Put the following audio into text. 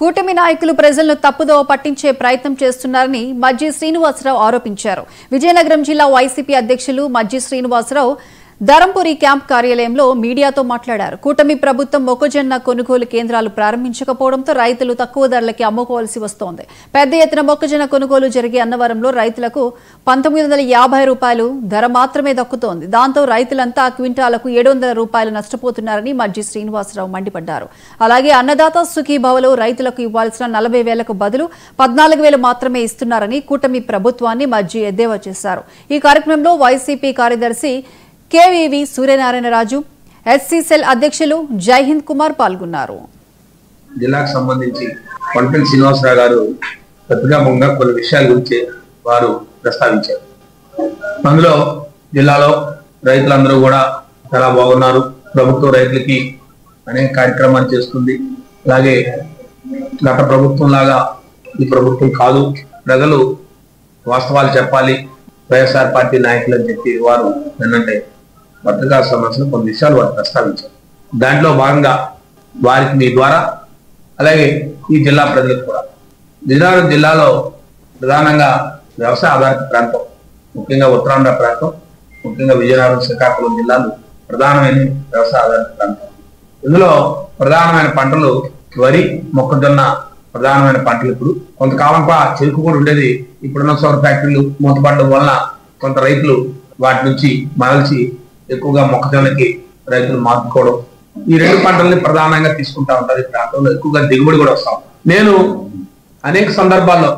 కూటమి నాయకులు ప్రజలను తప్పుదోవ పట్టించే ప్రయత్నం చేస్తున్నారని మజ్జి శ్రీనివాసరావు ఆరోపించారు. విజయనగరం జిల్లా వైసీపీ అధ్యక్షులు మజ్జి శ్రీనివాసరావు ధరంపురి క్యాంప్ కార్యాలయంలో మీడియాతో మాట్లాడారు. కూటమి ప్రభుత్వం మొక్కజొన్న కొనుగోలు కేంద్రాలు ప్రారంభించకపోవడంతో రైతులు తక్కువ ధరలకి అమ్ముకోవాల్సి వస్తోంది. పెద్ద ఎత్తున మొక్కజొన్న కొనుగోలు జరిగే అన్నవరంలో రైతులకు 1950 రూపాయలు ధర మాత్రమే దక్కుతోంది. దాంతో రైతులంతా క్వింటాలకు 700 రూపాయలు నష్టపోతున్నారని మజ్జి శ్రీనివాసరావు మండిపడ్డారు. అలాగే అన్నదాత సుఖీభవలో రైతులకు ఇవ్వాల్సిన 40,000కు బదులు 14,000 మాత్రమే ఇస్తున్నారని కూటమి ప్రభుత్వాన్ని మజ్జి ఎద్దేవా చేశారు. ఈ కార్యక్రమంలో వైసీపీ కార్యదర్శి కేవీవి సూర్యనారాయణరాజు, ఎస్సీ సెల్ అధ్యక్షులు జైహింద్ కుమార్ పాల్గొన్నారు. జిల్లాకు సంబంధించి కొండపల్లి శ్రీనివాసరావు గారు ప్రతిజ్ఞాపంగా కొన్ని విషయాల గురించి వారు ప్రస్తావించారు. అందులో జిల్లాలో రైతులందరూ కూడా చాలా బాగున్నారు. ప్రభుత్వం రైతులకి అనేక కార్యక్రమాలు చేస్తుంది. అలాగే గత ప్రభుత్వం లాగా ఈ ప్రభుత్వం కాదు, ప్రజలు వాస్తవాలు చెప్పాలి, వైఎస్ఆర్ పార్టీ నాయకులు అని చెప్పి వారు ఏంటంటే భద్రతా సమస్యలు కొన్ని విషయాలు వారు ప్రస్తావించారు. దాంట్లో భాగంగా వారికి మీ ద్వారా అలాగే ఈ జిల్లా ప్రజలకు కూడా విజయనగరం జిల్లాలో ప్రధానంగా వ్యవసాయ ఆధారిత ప్రాంతం, ముఖ్యంగా ఉత్తరాంధ్ర ప్రాంతం, ముఖ్యంగా విజయనగరం, శ్రీకాకుళం జిల్లాలు ప్రధానమైన వ్యవసాయ ఆధారిత ప్రాంతం. ఇందులో ప్రధానమైన పంటలు వరి, మొక్కజొన్న ప్రధానమైన పంటలు. ఇప్పుడు కొంతకాలం చెరుకు కూడా ఉండేది. ఇప్పుడున్న సౌర ఫ్యాక్టరీలు మూతపడడం వలన కొంత రైతులు వాటి నుంచి మరల్చి ఎక్కువగా మొక్కజొన్నకి రైతులు మార్చుకోవడం, ఈ రెండు పంటల్ని ప్రధానంగా తీసుకుంటా ఉంటారు. ఈ ప్రాంతంలో ఎక్కువగా దిగుబడి కూడా వస్తాం. నేను అనేక సందర్భాల్లో